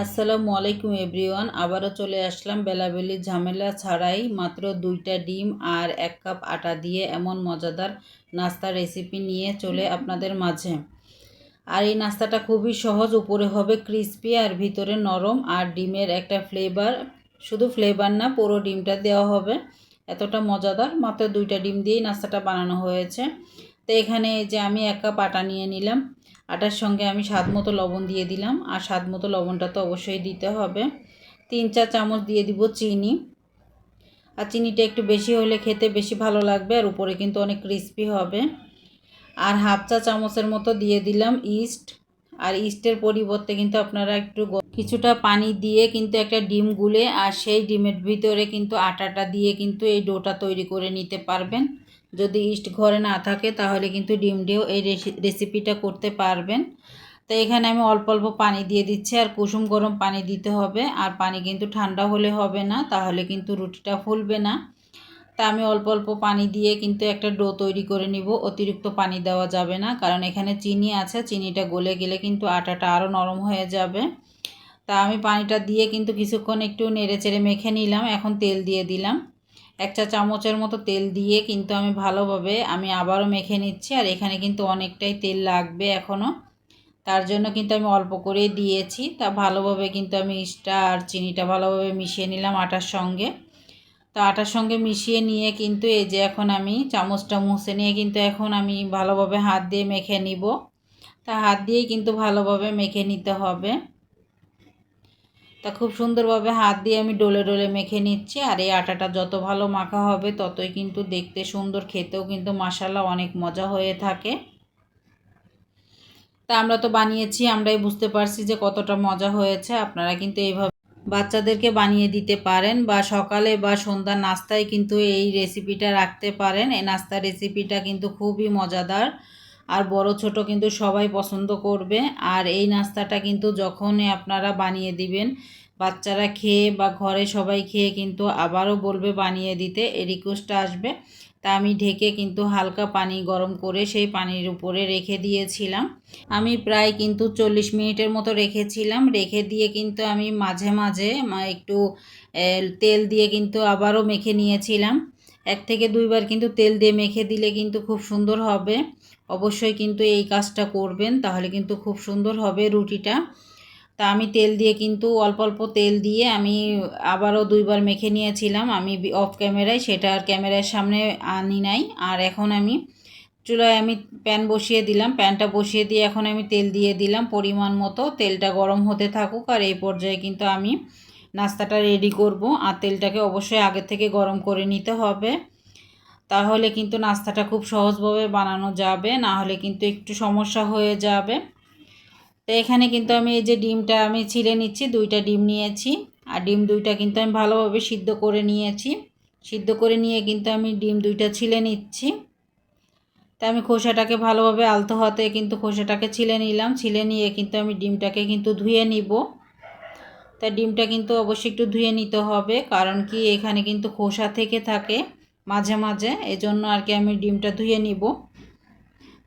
আসসালামু আলাইকুম এভরিওয়ান। আবারও চলে আসলাম বেলাবেলি ঝামেলা ছাড়াই মাত্র 2টা ডিম আর 1 কাপ আটা দিয়ে এমন মজাদার নাস্তা রেসিপি নিয়ে চলে আপনাদের মাঝে। আর এই নাস্তাটা খুবই সহজ, উপরে হবে ক্রিস্পি আর ভিতরে নরম, আর ডিমের একটা ফ্লেভার, শুধু ফ্লেভার না পুরো ডিমটা দেওয়া হবে, এতটা মজাদার। মাত্র 2টা ডিম দিয়েই নাস্তাটা বানানো হয়েছে। তো এখানে এই যে আমি 1 কাপ আটা নিয়ে নিলাম, আটার সঙ্গে আমি স্বাদ মতো লবণ দিয়ে দিলাম, আর স্বাদ মতো লবণটা তো অবশ্যই দিতে হবে। 3-4 চামচ দিয়ে দিব চিনি, আর চিনিটা একটু বেশি হলে খেতে বেশি ভালো লাগবে, আর উপরে কিন্তু অনেক ক্রিস্পি হবে। আর হাফ চা চামচের মতো দিয়ে দিলাম ইস্ট, আর ইস্টের পরিবর্তে কিন্তু আপনারা একটু কিছুটা পানি দিয়ে কিন্তু একটা ডিম গুলে আর সেই ডিমের ভিতরে কিন্তু আটাটা দিয়ে কিন্তু এই ডোটা তৈরি করে নিতে পারবেন। যদি ইস্ট ঘরে না থাকে তাহলে কিন্তু ডিম দিয়েও এই রেসিপিটা করতে পারবেন। তো এখানে আমি অল্প অল্প পানি দিয়ে দিচ্ছি, আর কুসুম গরম পানি দিতে হবে, আর পানি কিন্তু ঠান্ডা হলে হবে না, তাহলে কিন্তু রুটিটা ফুলবে না। তা আমি অল্প অল্প পানি দিয়ে কিন্তু একটা ডো তৈরি করে নিব। অতিরিক্ত পানি দেওয়া যাবে না, কারণ এখানে চিনি আছে, চিনিটা গলে গেলে কিন্তু আটাটা আরও নরম হয়ে যাবে। তা আমি পানিটা দিয়ে কিন্তু কিছুক্ষণ একটু নেড়েচেড়ে মেখে নিলাম। এখন তেল দিয়ে দিলাম, 1 চা চামচের মতো তেল দিয়ে কিন্তু আমি ভালোভাবে আবারও মেখে নিচ্ছি। আর এখানে কিন্তু অনেকটাই তেল লাগবে এখনও, তার জন্য কিন্তু আমি অল্প করেই দিয়েছি। তা ভালোভাবে কিন্তু আমি ইস্টটা আর চিনিটা ভালোভাবে মিশিয়ে নিলাম আটার সঙ্গে। তো আটার সঙ্গে মিশিয়ে নিয়ে কিন্তু এই যে এখন আমি চামচটা মুছে নিয়ে কিন্তু এখন আমি ভালোভাবে হাত দিয়ে মেখে নিব। তা হাত দিয়েই কিন্তু ভালোভাবে মেখে নিতে হবে। তা খুব সুন্দরভাবে হাত দিয়ে আমি ডলে ডলে মেখে নিচ্ছি। আর এই আটাটা যত ভালো মাখা হবে ততই কিন্তু দেখতে সুন্দর, খেতেও কিন্তু মাশাআল্লাহ অনেক মজা হয়ে থাকে। তা আমরা তো বানিয়েছি, আমরাই বুঝতে পারছি যে কতটা মজা হয়েছে। আপনারা কিন্তু এইভাবে বাচ্চাদেরকে বানিয়ে দিতে পারেন, বা সকালে বা সন্ধ্যার নাস্তায় কিন্তু এই রেসিপিটা রাখতে পারেন। এই নাস্তার রেসিপিটা কিন্তু খুবই মজাদার, আর বড় ছোট কিন্তু সবাই পছন্দ করবে। আর এই নাস্তাটা কিন্তু যখনই আপনারা বানিয়ে দিবেন, বাচ্চারা খেয়ে বা ঘরে সবাই খেয়ে কিন্তু আবারও বলবে বানিয়ে দিতে, এই রিকোয়েস্টটা আসবে। তা আমি ঢেকে কিন্তু হালকা পানি গরম করে সেই পানির উপরে রেখে দিয়েছিলাম। আমি প্রায় কিন্তু 40 মিনিটের মতো রেখেছিলাম। রেখে দিয়ে কিন্তু আমি মাঝে মাঝে একটু তেল দিয়ে কিন্তু আবারও মেখে নিয়েছিলাম। 1 থেকে 2 বার কিন্তু তেল দিয়ে মেখে দিলে কিন্তু খুব সুন্দর হবে। অবশ্যই কিন্তু এই কাজটা করবেন, তাহলে কিন্তু খুব সুন্দর হবে রুটিটা। তা আমি তেল দিয়ে কিন্তু অল্প অল্প তেল দিয়ে আমি আবারও 2 বার মেখে নিয়েছিলাম। আমি অফ ক্যামেরায়, সেটা আর ক্যামেরার সামনে আনি নাই। আর এখন আমি চুলায় প্যান বসিয়ে দিলাম, প্যানটা বসিয়ে দিয়ে এখন আমি তেল দিয়ে দিলাম পরিমাণ মতো। তেলটা গরম হতে থাকুক, আর এই পর্যায়ে কিন্তু আমি নাস্তাটা রেডি করব। আর তেলটাকে অবশ্যই আগে থেকে গরম করে নিতে হবে, তাহলে কিন্তু নাস্তাটা খুব সহজভাবে বানানো যাবে, না হলে কিন্তু একটু সমস্যা হয়ে যাবে। তো এখানে কিন্তু আমি এই যে ডিমটা আমি ছিলে নিচ্ছি, 2টা ডিম নিয়েছি, আর ডিম 2টা কিন্তু আমি ভালোভাবে সিদ্ধ করে নিয়েছি। সিদ্ধ করে নিয়ে কিন্তু আমি ডিম 2টা ছিলে নিচ্ছি। তা আমি খোসাটাকে ভালোভাবে আলতো হাতে কিন্তু খোসাটাকে ছিলে নিলাম। ছিলে নিয়ে কিন্তু আমি ডিমটাকে কিন্তু ধুয়ে নিব। তা ডিমটা কিন্তু অবশ্যই একটু ধুয়ে নিতে হবে, কারণ কি এখানে কিন্তু খোসা থেকে থাকে মাঝে মাঝে, এজন্য আর কি আমি ডিমটা ধুয়ে নিব।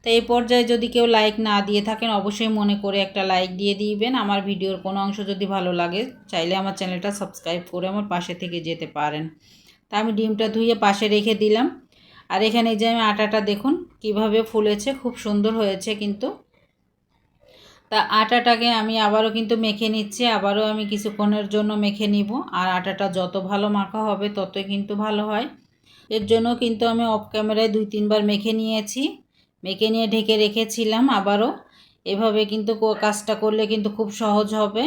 তো এই পর্যায়ে যদি কেউ লাইক না দিয়ে থাকেন, অবশ্যই মনে করে একটা লাইক দিয়ে দিবেন। আমার ভিডিওর কোনো অংশ যদি ভালো লাগে, চাইলে আমার চ্যানেলটা সাবস্ক্রাইব করে আমার পাশে থেকে যেতে পারেন। তা আমি ডিমটা ধুয়ে পাশে রেখে দিলাম। আর এখানে যে আমি আটাটা দেখুন কিভাবে ফুলেছে, খুব সুন্দর হয়েছে কিন্তু। তা আটাটাকে আমি আবারও কিন্তু মেখে নিচ্ছি, আবারও আমি কিছুক্ষণের জন্য মেখে নিব। আর আটাটা যত ভালো মাখা হবে ততই কিন্তু ভালো হয়। এর জন্য কিন্তু আমি অফ ক্যামেরায় 2-3 বার মেখে নিয়েছি, মেখে নিয়ে ঢেকে রেখেছিলাম। আবারও এভাবে কিন্তু কাজটা করলে কিন্তু খুব সহজ হবে।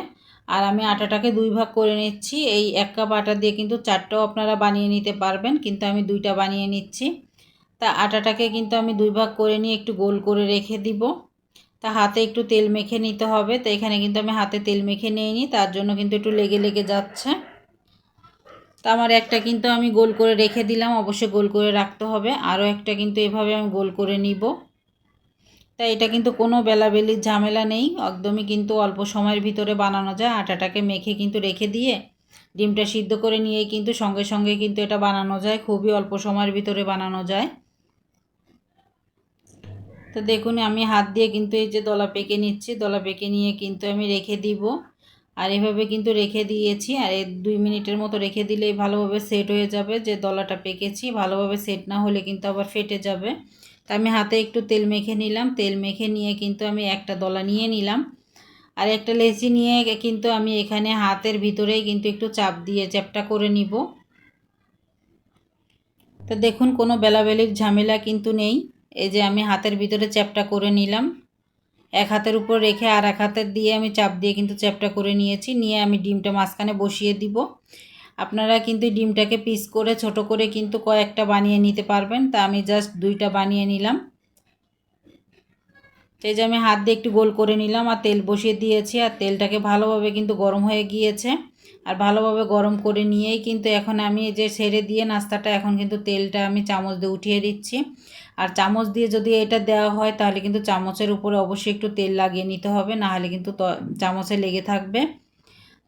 আর আমি আটাটাকে 2 ভাগ করে নিচ্ছি। এই 1 কাপ আটা দিয়ে কিন্তু 4টাও আপনারা বানিয়ে নিতে পারবেন, কিন্তু আমি 2টা বানিয়ে নিচ্ছি। তা আটাটাকে কিন্তু আমি 2 ভাগ করে নিয়ে একটু গোল করে রেখে দিব। তা হাতে একটু তেল মেখে নিতে হবে। তো এখানে কিন্তু আমি হাতে তেল মেখে নিইনি, তার জন্য কিন্তু একটু লেগে লেগে যাচ্ছে। তা আমার একটা কিন্তু আমি গোল করে রেখে দিলাম, অবশ্যই গোল করে রাখতে হবে। আরও একটা কিন্তু এভাবে আমি গোল করে নিব। তাই এটা কিন্তু কোনো বেলাবেলির ঝামেলা নেই, একদমই কিন্তু অল্প সময়ের ভিতরে বানানো যায়। আটাটাকে মেখে কিন্তু রেখে দিয়ে ডিমটা সিদ্ধ করে নিয়েই কিন্তু সঙ্গে সঙ্গে কিন্তু এটা বানানো যায়, খুবই অল্প সময়ের ভিতরে বানানো যায়। তো দেখুন আমি হাত দিয়ে কিন্তু এই যে দলা পেকে নিচ্ছি, দলা পেকে নিয়ে কিন্তু আমি রেখে দিব। আর এভাবে কিন্তু রেখে দিয়েছি। আর 2 মিনিটের মতো রেখে দিলেই ভালোভাবে সেট হয়ে যাবে। যে দলাটা পেকেছি ভালোভাবে সেট না হলে কিন্তু আবার ফেটে যাবে। তা আমি হাতে একটু তেল মেখে নিলাম। তেল মেখে নিয়ে কিন্তু আমি একটা দলা নিয়ে নিলাম। আর একটা লেচি নিয়ে কিন্তু আমি এখানে হাতের ভিতরেই কিন্তু একটু চাপ দিয়ে চ্যাপটা করে নিব। তো দেখুন কোনো বেলাবেলির ঝামেলা কিন্তু নেই। এই যে আমি হাতের ভিতরে চ্যাপটা করে নিলাম। এক হাতের উপর রেখে আর এক হাতের দিয়ে আমি চাপ দিয়ে কিন্তু চ্যাপটা করে নিয়েছি। নিয়ে আমি ডিমটা মাঝখানে বসিয়ে দিব। আপনারা কিন্তু ডিমটাকে পিস করে ছোট করে কিন্তু কয়েকটা বানিয়ে নিতে পারবেন। তা আমি জাস্ট 2টা বানিয়ে নিলাম। এই যে আমি হাত দিয়ে একটু গোল করে নিলাম আর তেল বসিয়ে দিয়েছি। আর তেলটাকে ভালোভাবে কিন্তু গরম হয়ে গিয়েছে। আর ভালোভাবে গরম করে নিয়েই কিন্তু এখন আমি এই যে ছেড়ে দিয়ে নাস্তাটা এখন কিন্তু তেলটা আমি চামচ দিয়ে উঠিয়ে দিচ্ছি। আর চামচ দিয়ে যদি এটা দেওয়া হয় তাহলে কিন্তু চামচের উপরে অবশ্যই একটু তেল লাগিয়ে নিতে হবে, না হলে কিন্তু চামচে লেগে থাকবে।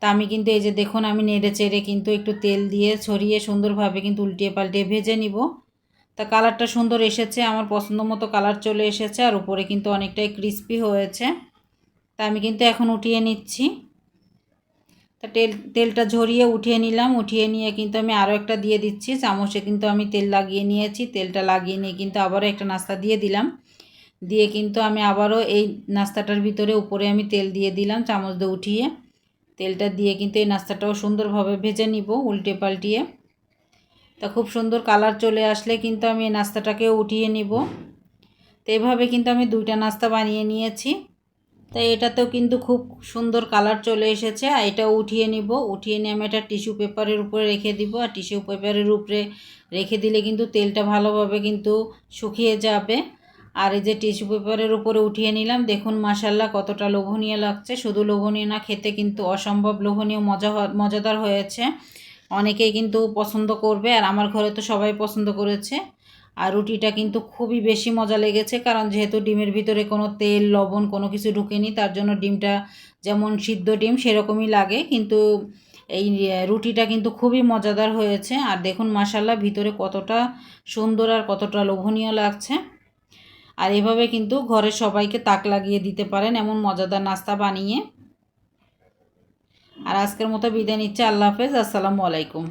তা আমি কিন্তু এই যে দেখুন আমি নেড়ে চেড়ে কিন্তু একটু তেল দিয়ে ছড়িয়ে সুন্দরভাবে কিন্তু উল্টিয়ে পাল্টিয়ে ভেজে নিব। তা কালারটা সুন্দর এসেছে, আমার পছন্দ মতো কালার চলে এসেছে। আর উপরে কিন্তু অনেকটাই ক্রিস্পি হয়েছে। তা আমি কিন্তু এখন উঠিয়ে নিচ্ছি। তা তেলটা ঝরিয়ে উঠিয়ে নিলাম। উঠিয়ে নিয়ে কিন্তু আমি আরও একটা দিয়ে দিচ্ছি। চামচে কিন্তু আমি তেল লাগিয়ে নিয়েছি। তেলটা লাগিয়ে নিয়ে কিন্তু আবারও একটা নাস্তা দিয়ে দিলাম। দিয়ে কিন্তু আমি আবারও এই নাস্তাটার ভিতরে উপরে আমি তেল দিয়ে দিলাম চামচ দিয়ে উঠিয়ে। তেলটা দিয়ে কিন্তু এই নাস্তাটাও সুন্দরভাবে ভেজে নিব উল্টে পাল্টিয়ে। তা খুব সুন্দর কালার চলে আসলে কিন্তু আমি এই নাস্তাটাকেও উঠিয়ে নিব। তো এভাবে কিন্তু আমি 2টা নাস্তা বানিয়ে নিয়েছি। তাই এটাতেও কিন্তু খুব সুন্দর কালার চলে এসেছে। আর এটাও উঠিয়ে নিব। উঠিয়ে নিয়ে আমি এটা টিস্যু পেপারের উপরে রেখে দিব। আর টিস্যু পেপারের উপরে রেখে দিলে কিন্তু তেলটা ভালোভাবে কিন্তু শুকিয়ে যাবে। আর এই যে টিস্যু পেপারের উপরে উঠিয়ে নিলাম। দেখুন মাশাল্লাহ কতটা লোভনীয় লাগছে। শুধু লোভনীয় না, খেতে কিন্তু অসম্ভব লোভনীয় মজাদার হয়েছে। অনেকেই কিন্তু পছন্দ করবে। আর আমার ঘরে তো সবাই পছন্দ করেছে। আর রুটিটা কিন্তু খুবই বেশি মজা লেগেছে, কারণ যেহেতু ডিমের ভিতরে কোনো তেল লবণ কোনো কিছু ঢুকেনি, তার জন্য ডিমটা যেমন সিদ্ধ ডিম সেরকমই লাগে। কিন্তু এই রুটিটা কিন্তু খুবই মজাদার হয়েছে। আর দেখুন মাশাল্লাহ ভিতরে কতটা সুন্দর আর কতটা লোভনীয় লাগছে। আর এভাবে কিন্তু ঘরের সবাইকে তাক লাগিয়ে দিতে পারেন এমন মজাদার নাস্তা বানিয়ে। আর আজকের মতো বিদায় নিচ্ছে। আল্লাহ হাফেজ, আসসালামু আলাইকুম।